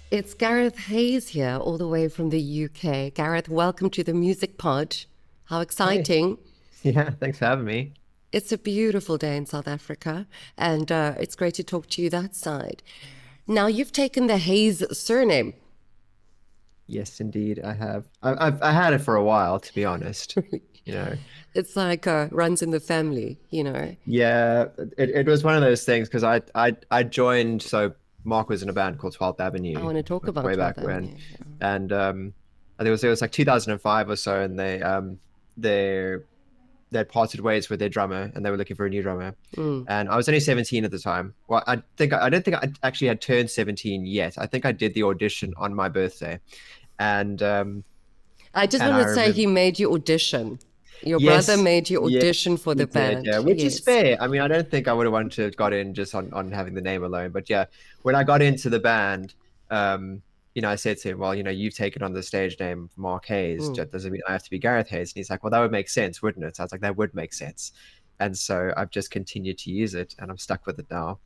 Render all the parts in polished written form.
It's Gareth Haze here, all the way from the UK. Gareth, welcome to the Music Pod. How Hey, exciting! yeah, thanks for having me. It's a beautiful day in South Africa, and it's great to talk to you that side. Now, you've taken the Haze surname. Yes, indeed, I have. I had it for a while, to be honest. You know, It's like runs in the family, you know. yeah, it was one of those things because I joined. So Mark was in a band called Twelfth I Avenue, want to talk like about way 12th back when, Avenue. and I think it was like 2005 or so, and they they'd parted ways with their drummer, and they were looking for a new drummer. Mm. And I was only 17 at the time. Well, I don't think I actually had turned 17 yet. I think I did the audition on my birthday, and I just and want I to say remember, he made you audition. Your brother yes, made you yeah, audition for he the did, band. yeah, which is Yes. fair. I mean, I don't think I would have wanted to have got in just on having the name alone, but yeah, when I got into the band, I said to him, well, you've taken on the stage name MarkHaze. Mm. Does it mean I have to be Gareth Haze? And he's like, well, that would make sense, wouldn't it? So I was like, that would make sense, and so I've just continued to use it, and I'm stuck with it now.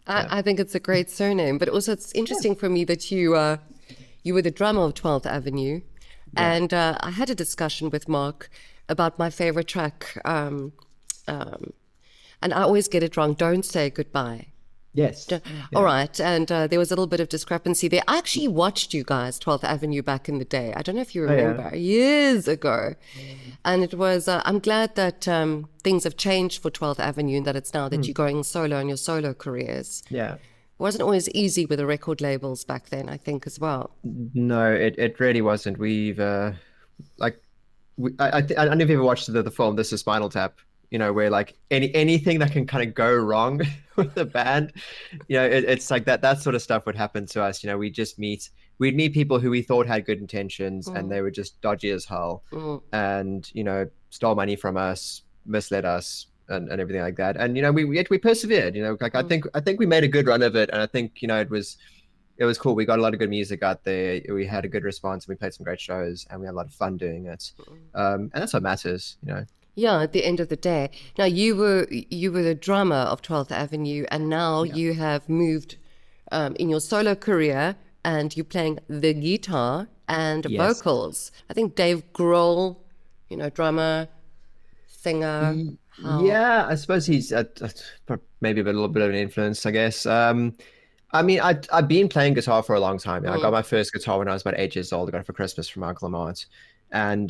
Yeah, I think it's a great surname, but also it's yeah, interesting for me that you were the drummer of 12th Avenue, yeah. and I had a discussion with Mark about my favorite track, and I always get it wrong. Don't say goodbye. Yes, All yeah. right, and there was a little bit of discrepancy there. I actually watched you guys 12th Avenue back in the day. I don't know if you Oh yeah. remember, years ago, and it was. I'm glad that things have changed for 12th Avenue and that it's now that Hmm. you're going solo in your solo careers. Yeah. It wasn't always easy with the record labels back then, I think, as well. No, it really wasn't. We've like I don't know if you ever watched the film This Is Spinal Tap, where like anything that can kind of go wrong with the band, it's like that sort of stuff would happen to us. We'd meet people who we thought had good intentions and Mm, they were just dodgy as hell mm, and, stole money from us, misled us and everything like that. And yet we persevered, like mm, I think we made a good run of it and I think, it was cool. We got a lot of good music out there. We had a good response. We played some great shows, and we had a lot of fun doing it. mm. And that's what matters. Yeah, at the end of the day. Now you were the drummer of 12th Avenue, and now Yeah. you have moved in your solo career, and you're playing the guitar and Yes. vocals. I think Dave Grohl, drummer, singer. How? Yeah. I suppose he's maybe a little bit of an influence, I guess. I mean, I've been playing guitar for a long time. I got Mm, my first guitar when I was about 8 years old. I got it for Christmas from MarkHaze. And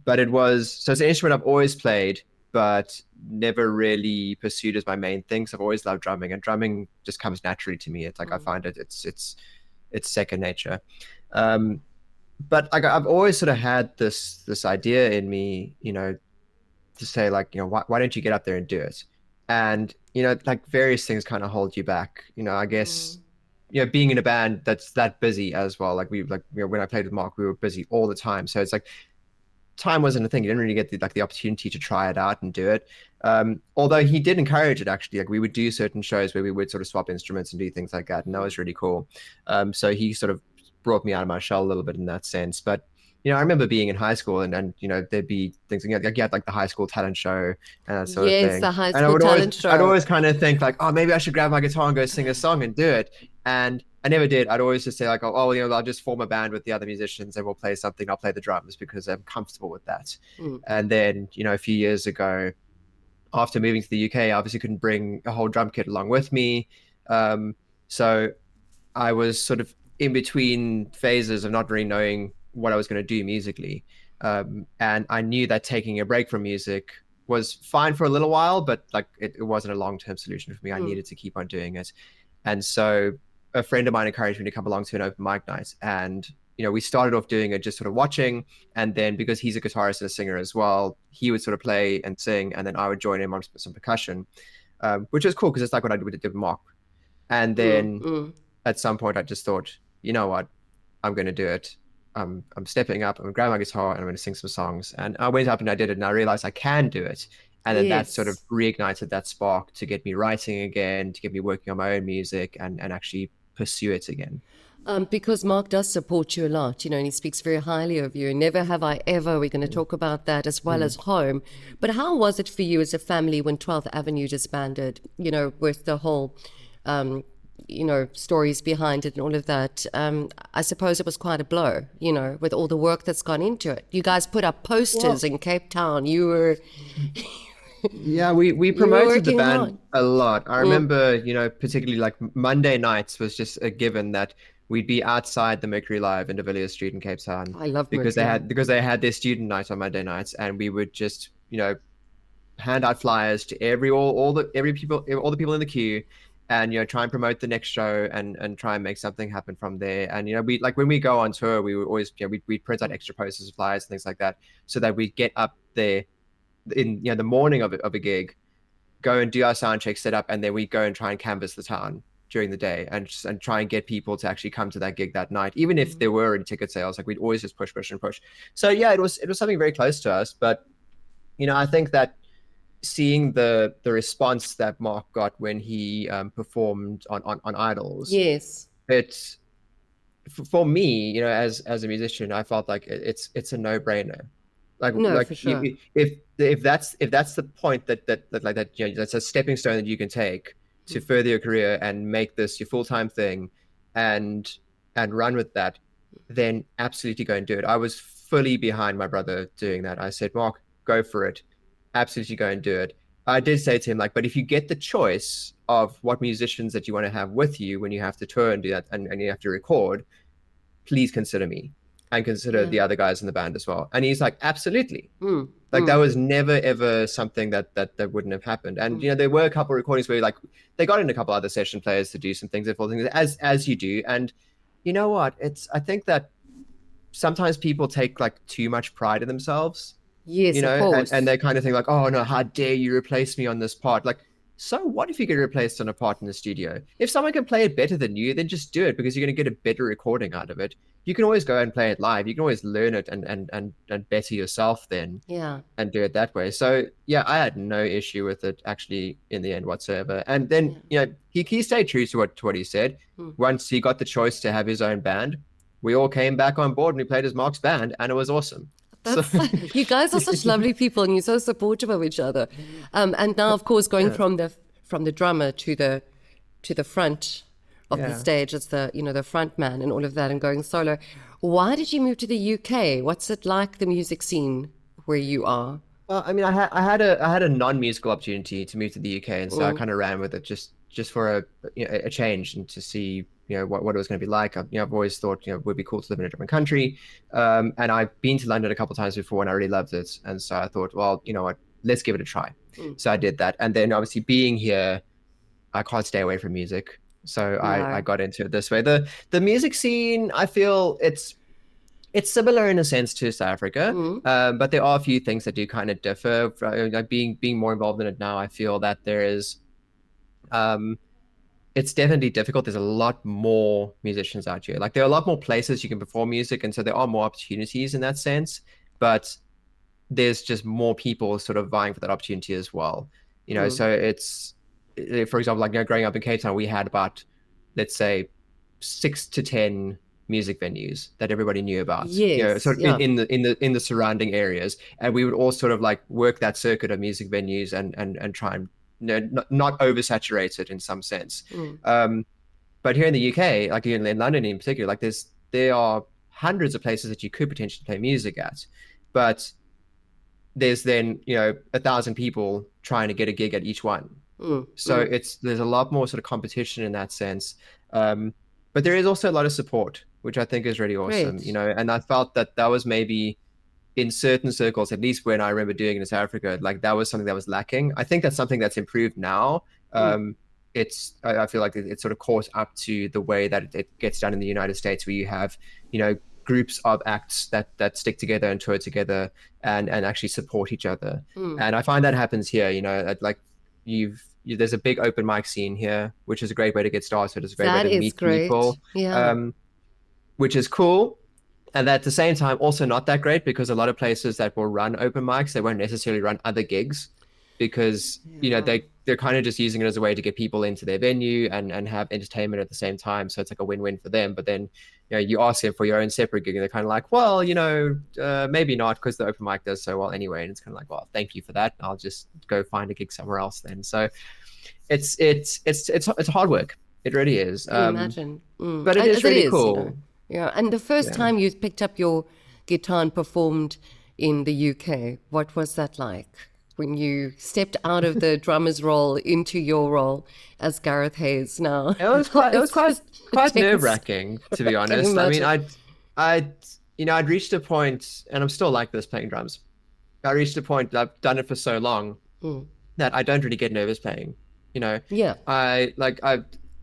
but it's an instrument I've always played, but never really pursued as my main thing. So I've always loved drumming, and drumming just comes naturally to me. It's like I mm, find it's second nature. Um, but I've always sort of had this idea in me, to say like, why don't you get up there and do it? And like various things kind of hold you back. I guess mm, being in a band that's that busy as well. When I played with Mark, we were busy all the time. So it's like time wasn't a thing. You didn't really get the opportunity to try it out and do it. Although he did encourage it actually. Like we would do certain shows where we would sort of swap instruments and do things like that, and that mm, was really cool. So he sort of brought me out of my shell a little bit in that sense. But I remember being in high school and there'd be things like you had like the high school talent show and that sort of yes, thing. the high And school talent I'd show. always kind of think like, oh, maybe I should grab my guitar and go sing a song and do it. And I never did. I'd always just say like, oh, I'll just form a band with the other musicians and we'll play something. I'll play the drums because I'm comfortable with that. Mm, And then, a few years ago, after moving to the UK, I obviously couldn't bring a whole drum kit along with me. So I was sort of in between phases of not really knowing what I was going to do musically. And I knew that taking a break from music was fine for a little while, but like it wasn't a long-term solution for me. I mm, needed to keep on doing it. And so a friend of mine encouraged me to come along to an open mic night. And, we started off doing it just sort of watching. And then because he's a guitarist and a singer as well, he would sort of play and sing. And then I would join him on some percussion, which was cool because it's like what I did with Mark. And mm, then mm. at some point, I just thought, you know what, I'm going to do it. I'm stepping up. I'm going to grab my guitar and I'm going to sing some songs. And I went up and I did it, and I realized I can do it. And then that sort of Yes. reignited that spark to get me writing again, to get me working on my own music and actually pursue it again. Because Mark does support you a lot, and he speaks very highly of you. Never have I ever. We're going to Mm. talk about that as well Mm. as home. But how was it for you as a family when 12th Avenue disbanded, with the whole stories behind it and all of that. I suppose it was quite a blow, with all the work that's gone into it. You guys put up posters in Cape Town. You were Yeah, we you were promoted the working band hard. a lot. I remember, particularly like Monday nights was just a given that we'd be outside the Mercury Live in De Villiers Street in Cape Town I love because they Mercury. had their student night on Monday nights, and we would just, hand out flyers to all the people in the queue, and try and promote the next show and try and make something happen from there. And we, like, when we go on tour, we would always, we'd print out extra posters and flyers and things like that, so that we'd get up there in the morning of a gig, go and do our sound check, set up, and then we go and try and canvass the town during the day and try and get people to actually come to that gig that night, even if there were any ticket sales. Like, we'd always just push and push. So yeah, it was something very close to us. But I think that seeing the response that Mark got when he performed on Idols, Yes. it's, for me, as a musician, I felt like it's a no-brainer. No, for sure. If that's the point that's a stepping stone that you can take to further your career and make this your full-time thing, and run with that, then absolutely go and do it. I was fully behind my brother doing that. I said, Mark, go for it, absolutely go and do it. I did say to him, like, but if you get the choice of what musicians that you want to have with you when you have to tour and do that, and you have to record, please consider me and consider the other guys in the band as well. And he's like, absolutely. That was never ever something that wouldn't have happened. And there were a couple of recordings where, like, they got in a couple other session players to do some things, as you do. And you know what, I think that sometimes people take like too much pride in themselves, Yes, of course. and they kind of think like, oh no, how dare you replace me on this part? Like, so what if you get replaced on a part in the studio? If someone can play it better than you, then just do it, because you're going to get a better recording out of it. You can always go and play it live. You can always learn it and better yourself then. Yeah. And do it that way. So yeah, I had no issue with it actually in the end whatsoever. And then he stayed true to what he said. Once he got the choice to have his own band, we all came back on board and we played as Mark's band, and it was awesome. You guys are such lovely people, and you're so supportive of each other. And now, of course, going from the drummer to the front of the stage as the front man and all of that, and going solo. Why did you move to the UK? What's it like, the music scene where you are? Well, I mean, I had a non-musical opportunity to move to the UK, and so I kind of ran with it just for a change, and to see what it was going to be like. I've always thought it would be cool to live in a different country, and I've been to London a couple of times before, and I really loved it. And so I thought, well, you know what, let's give it a try. So I did that, and then obviously being here, I can't stay away from music, so I got into it this way. The music scene, I feel it's similar in a sense to South Africa, but there are a few things that do kind of differ. Like being more involved in it now, I feel that there is, it's definitely difficult. There's a lot more musicians out here. Like, there are a lot more places you can perform music, and so there are more opportunities in that sense. But there's just more people sort of vying for that opportunity as well. So it's, for example, like, growing up in Cape Town, we had about, let's say, 6 to 10 music venues that everybody knew about. Yes, in the surrounding areas, and we would all sort of like work that circuit of music venues and try and not oversaturate it in some sense. But here in the UK, like in London in particular, like there are hundreds of places that you could potentially play music at, but there's then 1,000 people trying to get a gig at each one. So there's a lot more sort of competition in that sense, but there is also a lot of support, which I think is really awesome. Great. And I felt that was maybe in certain circles, at least when I remember doing it in South Africa, like that was something that was lacking. I think that's something that's improved now. I feel like it's sort of caught up to the way that it gets done in the United States, where you have groups of acts that stick together and tour together and actually support each other. And I find that happens here. Like there's a big open mic scene here, which is a great way to get started. It's a great way to meet people, which is cool. And at the same time, also not that great, because a lot of places that will run open mics, they won't necessarily run other gigs, because they're kind of just using it as a way to get people into their venue and have entertainment at the same time. So it's like a win-win for them. But then you ask them for your own separate gig, and they're kind of like, well, maybe not, because the open mic does so well anyway. And it's kind of like, well, thank you for that, I'll just go find a gig somewhere else then. So it's hard work. It really is. Can you imagine? But it is It really is, cool. Yeah. And the first time you picked up your guitar and performed in the UK, what was that like? When you stepped out of the drummer's role into your role as Gareth Haze now? It was quite Tense. nerve-wracking, to be I can honest. I mean, imagine. I'd reached a point, and I'm still like this playing drums. I reached a point that I've done it for so long that I don't really get nervous playing. You know, Yeah. and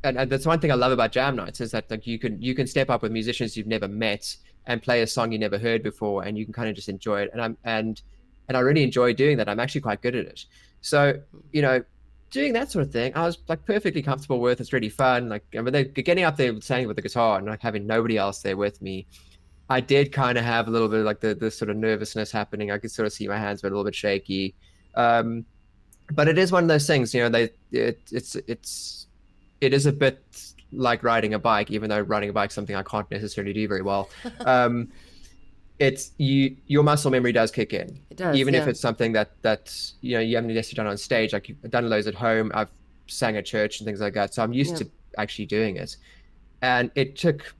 that's one thing I love about jam nights is that like you can step up with musicians you've never met and play a song you never heard before, and you can kind of just enjoy it. And I really enjoy doing that. I'm actually quite good at it. So, doing that sort of thing, I was like perfectly comfortable with. It's really fun. Like, I mean, getting up there saying with the guitar and like having nobody else there with me, I did kind of have a little bit of like the sort of nervousness happening. I could sort of see my hands were a little bit shaky. But it is one of those things, it is a bit like riding a bike, even though riding a bike is something I can't necessarily do very well. It's your muscle memory does kick in. It does, even if yeah. it's something that you haven't necessarily done on stage. Like you've done loads at home. I've sang at church and things like that. So I'm used to actually doing it. And it took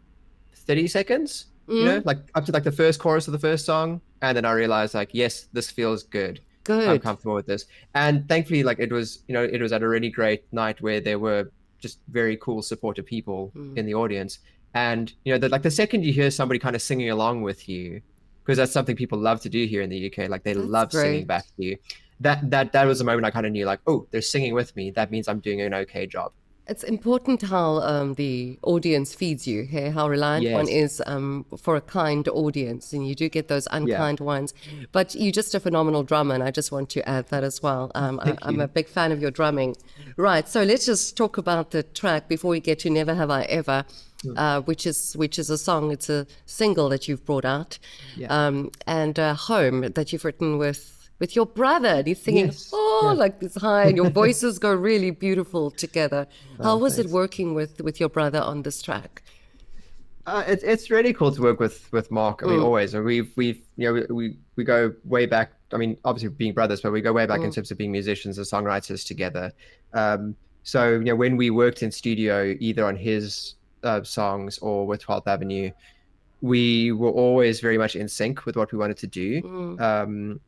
30 seconds, like up to like the first chorus of the first song. And then I realized like, yes, this feels good. Good. I'm comfortable with this. And thankfully, like it was at a really great night where there were just very cool, supportive people in the audience. And the second you hear somebody kind of singing along with you, because that's something people love to do here in the UK, like they love singing back to you. That was the moment I kind of knew, like, oh, they're singing with me. That means I'm doing an okay job. It's important how the audience feeds you, hey? How reliant one is for a kind audience, and you do get those unkind ones. But you're just a phenomenal drummer, and I just want to add that as well. I'm a big fan of your drumming. Right, so let's just talk about the track before we get to Never Have I Ever, which is a song. It's a single that you've brought out, and Home that you've written with your brother, and he's singing like this high, and your voices go really beautiful together. How was it working with your brother on this track? It's really cool to work with Mark. I mean, always. We go way back. I mean, obviously being brothers, but we go way back in terms of being musicians and songwriters together. So when we worked in studio, either on his songs or with 12th Avenue, we were always very much in sync with what we wanted to do.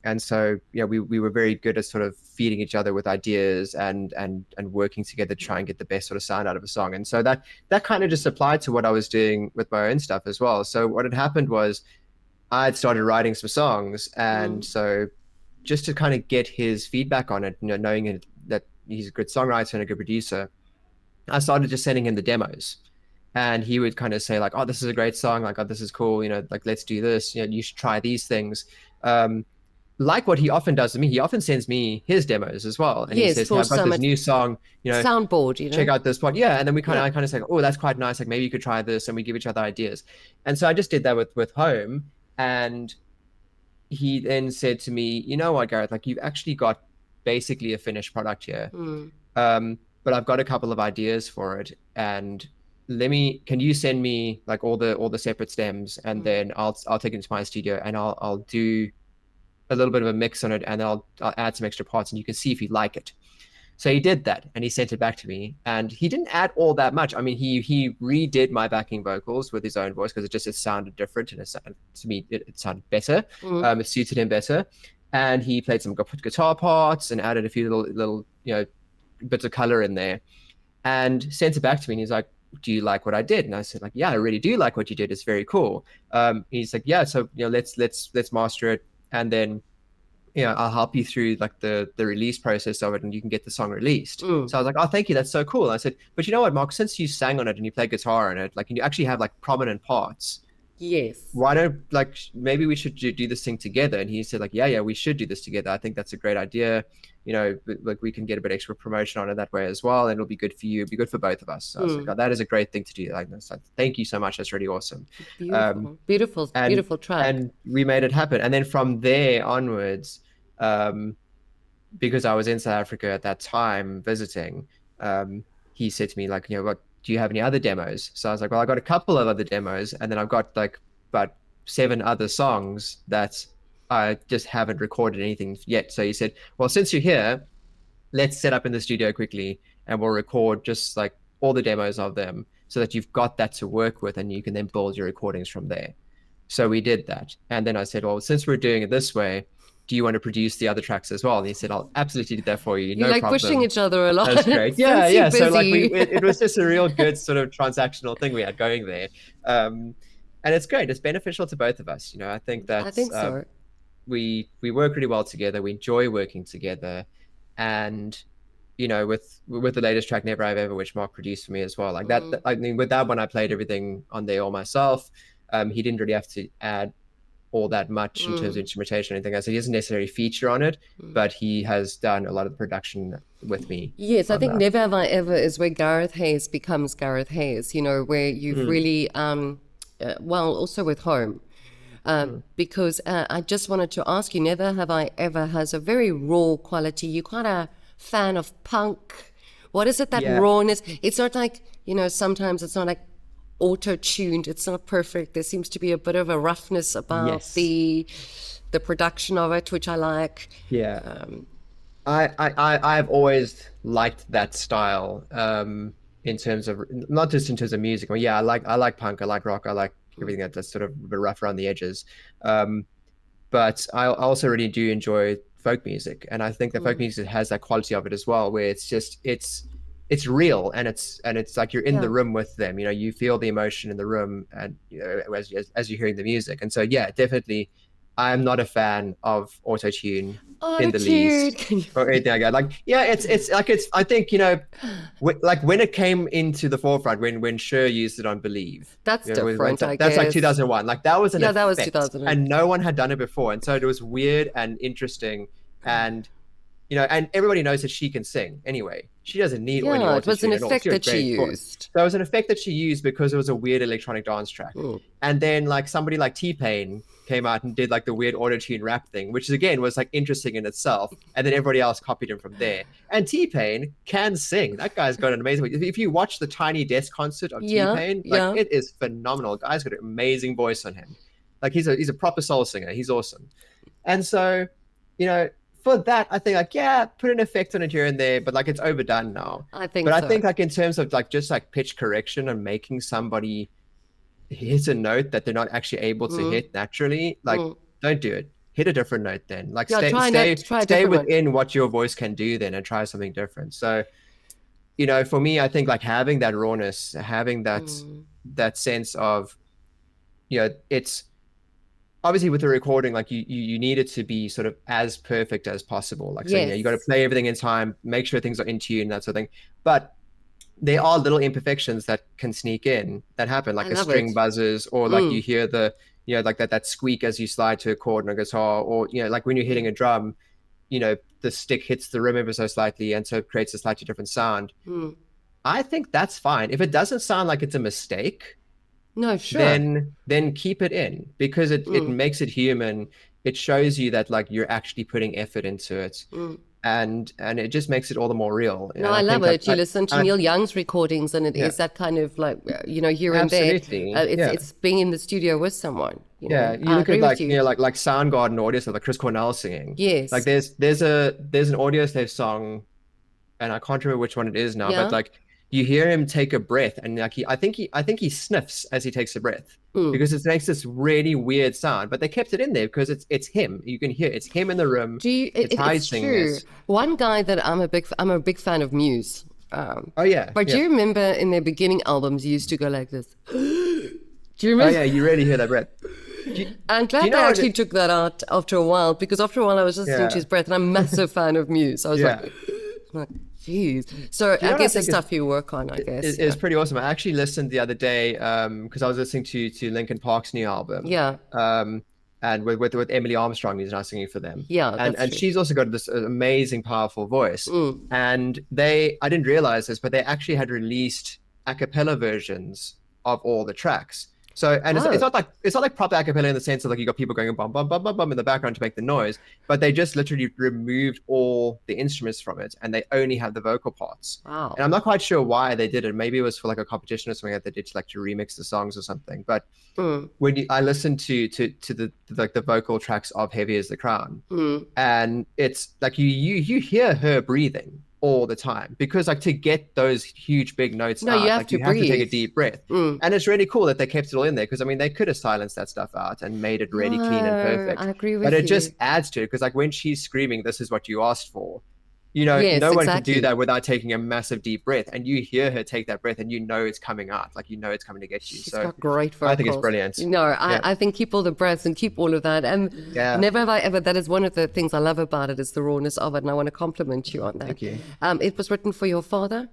And so, we were very good at sort of feeding each other with ideas and working together to try and get the best sort of sound out of a song. And so that kind of just applied to what I was doing with my own stuff as well. So what had happened was I'd started writing some songs. And so just to kind of get his feedback on it, knowing that he's a good songwriter and a good producer, I started just sending him the demos. And he would kind of say like, oh, this is a great song. Like, oh, this is cool. Like, let's do this. You should try these things. Like what he often does to me, he often sends me his demos as well. And he says, hey, I've got this new song, soundboard, check out this one. Yeah. And then I kind of say, oh, that's quite nice. Like maybe you could try this, and we give each other ideas. And so I just did that with Home. And he then said to me, you know what, Gareth, like you've actually got basically a finished product here. But I've got a couple of ideas for it. And can you send me like all the separate stems, and then I'll take it into my studio and I'll do a little bit of a mix on it, and I'll add some extra parts, and you can see if you like it. So he did that, and he sent it back to me, and he didn't add all that much. I mean, he redid my backing vocals with his own voice because it sounded different, and to me it sounded better. It suited him better, and he played some guitar parts and added a few little bits of color in there, and sent it back to me. And he's like, do you like what I did? And I said like, yeah, I really do like what you did. It's very cool. He's like, yeah, so let's master it, and then I'll help you through like the release process of it, and you can get the song released. So I was like, oh, thank you, that's so cool. And I said, but you know what, Mark, since you sang on it and you play guitar on it, like, and you actually have like prominent parts, why don't maybe we should do this thing together? And he said like, yeah, we should do this together. I think that's a great idea. Like we can get a bit extra promotion on it that way as well, and it'll be good for you. It'll be good for both of us. So I was like, oh, that is a great thing to do. Like, so thank you so much. That's really awesome. Beautiful track. And we made it happen. And then from there onwards, because I was in South Africa at that time visiting, he said to me like, what, do you have any other demos? So I was like, well, I got a couple of other demos, and then I've got like about 7 other songs that I just haven't recorded anything yet. So he said, well, since you're here, let's set up in the studio quickly, and we'll record just like all the demos of them, so that you've got that to work with, and you can then build your recordings from there. So we did that. And then I said, well, since we're doing it this way, do you want to produce the other tracks as well? And he said, I'll absolutely do that for you. You're like problem. pushing each other a lot. That's great. Yeah. So like busy. it was just a real good sort of transactional thing we had going there. And it's great. It's beneficial to both of us. I think that so. We work really well together. We enjoy working together. And, with the latest track, Never Have Ever, which Mark produced for me as well. Like that, I mean, with that one, I played everything on there all myself. He didn't really have to add all that much in terms of instrumentation or anything else. So he doesn't necessarily feature on it, but he has done a lot of the production with me. Yes, I think that. Never Have I Ever is where Gareth Haze becomes Gareth Haze, where you've really, also with Home, because I just wanted to ask you, Never Have I Ever has a very raw quality. You're quite a fan of punk. What is it, that rawness? It's not like, sometimes it's not like auto-tuned, it's not perfect. There seems to be a bit of a roughness about the production of it, which I like. I've always liked that style, in terms of, not just in terms of music. Well, I like punk, I like rock, I like everything that's sort of a bit rough around the edges, but I also really do enjoy folk music, and I think that folk music has that quality of it as well, where it's just it's real, and it's like you're in the room with them. You feel the emotion in the room, and as you're hearing the music. And so definitely, I'm not a fan of auto-tune in the least or anything like that. Like it's I think like when it came into the forefront, when Cher used it on Believe, that's different. That's like 2001. Like that was that was 2000, and no one had done it before, and so it was weird and interesting, and and everybody knows that she can sing anyway. She doesn't need any auto-tune. It was an effect that she used. So it was an effect that she used because it was a weird electronic dance track. And then like somebody like T-Pain came out and did like the weird auto-tune rap thing, which again was like interesting in itself. And then everybody else copied him from there. And T-Pain can sing. That guy's got an amazing voice. If you watch the Tiny Desk concert of T-Pain, it is phenomenal. The guy's got an amazing voice on him. Like he's a proper soul singer. He's awesome. And so, for that, I think like, put an effect on it here and there, but like it's overdone now. I think like in terms of like just like pitch correction and making somebody hit a note that they're not actually able to hit naturally, like don't do it. Hit a different note then. Like stay within what your voice can do then, and try something different. So, for me, I think like having that rawness, having that sense of, it's obviously with the recording, like you need it to be sort of as perfect as possible. Like, so, you got to play everything in time, make sure things are in tune, that sort of thing. But there are little imperfections that can sneak in that happen, like a string buzzes, or like you hear the, like that squeak as you slide to a chord on a guitar, or, like when you're hitting a drum, the stick hits the rim ever so slightly, and so it creates a slightly different sound. I think that's fine. If it doesn't sound like it's a mistake, then keep it in, because it makes it human. It shows you that like you're actually putting effort into it, and it just makes it all the more real. No, I love it. You listen to Neil Young's recordings, and it is that kind of like, here and there. It's being in the studio with someone. You look at like like Soundgarden audio stuff, like Chris Cornell singing. Yes, like there's an audio slave song, and I can't remember which one it is now, but like, you hear him take a breath, and like I think he sniffs as he takes a breath, because it makes this really weird sound. But they kept it in there because it's him. You can hear it's him in the room. It's true. One guy that I'm a big fan of, Muse. But do you remember in their beginning albums, you used to go like this? Do you remember? Oh yeah, you really hear that breath. I'm glad they actually took that out after a while, because after a while I was listening to his breath, and I'm a massive fan of Muse. I was like, jeez. So I guess the stuff you work on, I guess. It's pretty awesome. I actually listened the other day, because I was listening to Linkin Park's new album. And with Emily Armstrong, who's now singing for them. And she's also got this amazing, powerful voice. And I didn't realize this, but they actually had released a cappella versions of all the tracks. So, and it's not like proper a cappella in the sense of like you got people going bum bum bum bum bum in the background to make the noise, but they just literally removed all the instruments from it, and they only have the vocal parts. Wow. And I'm not quite sure why they did it. Maybe it was for like a competition or something that they did to remix the songs or something. But when I listened to the vocal tracks of Heavy as the Crown, and it's like you hear her breathing. all the time, because like to get those huge big notes No, out, you have like to you have to take a breathe. deep breath. And it's really cool that they kept it all in there, because I mean they could have silenced that stuff out and made it really clean and No, perfect. I agree But with it you. just adds to it, because like when she's screaming, "This is what you asked for," you know, Yes, no one can exactly. do that without taking a massive deep breath, and you hear her take that breath and you know it's coming out, like you know it's coming to get you. She's So got great I think it's vocals. brilliant. No, Yeah. I think keep all the breaths and keep all of that. And Yeah. never have I ever, that is one of the things I love about it, is the rawness of it. And I want to compliment you on that. Thank you. It was written for your father.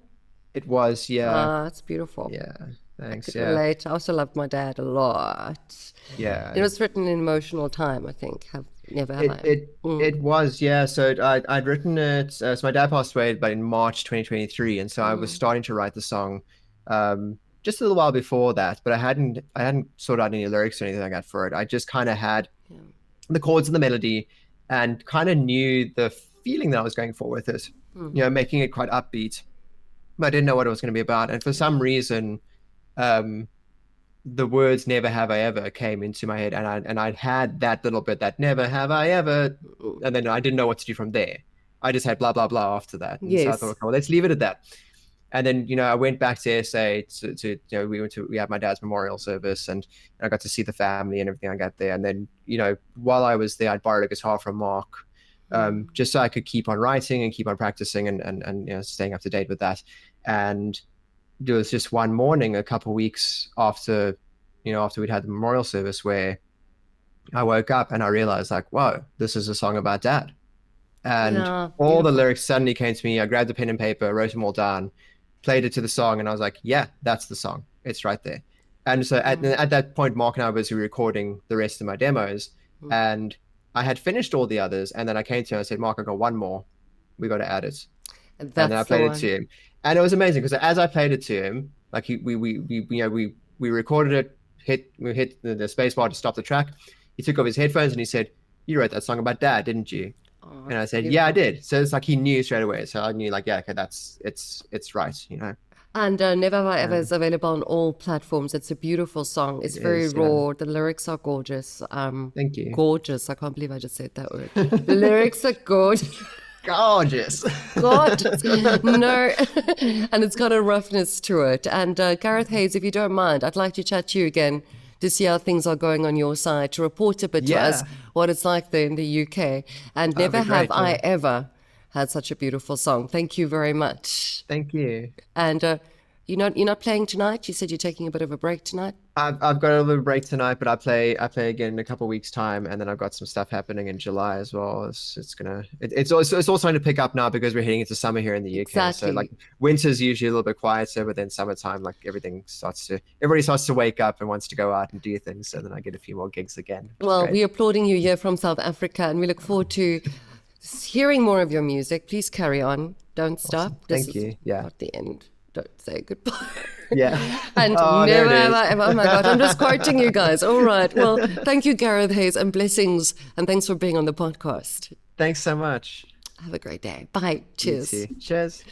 It was, yeah. Ah, it's beautiful. Yeah. Thanks. Could Yeah. relate. I also loved my dad a lot. Yeah. It was written in emotional time, I think. Never have I. It was, yeah. So I'd written it. So my dad passed away, but in March 2023, and so I was starting to write the song, just a little while before that. But I hadn't sorted out any lyrics or anything like that for it. I just kind of had the chords and the melody, and kind of knew the feeling that I was going for with it. You know, making it quite upbeat, but I didn't know what it was going to be about. And for some reason, the words "never have I ever" came into my head, and I'd had that little bit, that "never have I ever," and then I didn't know what to do from there. I just had blah blah blah after that, and so I thought, okay, well, let's leave it at that. And then, you know, I went back to SA to you know, we had my dad's memorial service, and I got to see the family and everything I got there. And then, you know, while I was there, I'd borrowed a guitar from Mark, just so I could keep on writing and keep on practicing and you know, staying up to date with that. And there was just one morning a couple of weeks after, you know, after we'd had the memorial service, where I woke up and I realized, like, whoa, this is a song about Dad. And all the lyrics suddenly came to me. I grabbed a pen and paper, wrote them all down, played it to the song, and I was like, yeah, that's the song. It's right there. And so at that point, Mark and I was recording the rest of my demos, and I had finished all the others. And then I came to him and I said, Mark, I got one more. We got to add it. And then I played it to him. And it was amazing, because as I played it to him, like we recorded it, we hit the space bar to stop the track. He took off his headphones and he said, "You wrote that song about Dad, didn't you?" And I said, "Yeah, I did." So it's like he knew straight away. So I knew, like, yeah, okay, it's right, you know. And Never Have I Ever is available on all platforms. It's a beautiful song. It's very raw. The lyrics are gorgeous. Thank you. Gorgeous. I can't believe I just said that word. The lyrics are gorgeous. Gorgeous. Gorgeous. No. And it's got a roughness to it. And Gareth Haze, if you don't mind, I'd like to chat to you again to see how things are going on your side, to report a bit to us what it's like there in the UK. And never have I ever had such a beautiful song. Thank you very much. Thank you. And you're not playing tonight? You said you're taking a bit of a break tonight? I've got a little break tonight, but I play again in a couple of weeks' time, and then I've got some stuff happening in July as well. It's all starting to pick up now, because we're heading into summer here in the UK. Exactly. So like winter's usually a little bit quieter, but then summertime, like everybody starts to wake up and wants to go out and do things. So then I get a few more gigs again. Well, we're applauding you here from South Africa, and we look forward to hearing more of your music. Please carry on. Don't stop. Awesome. Thank you. Yeah. Not the end. Don't say goodbye. Yeah. And never have I ever. Oh my God, I'm just quoting you guys. All right. Well, thank you, Gareth Haze, and blessings. And thanks for being on the podcast. Thanks so much. Have a great day. Bye. Cheers. You too. Cheers.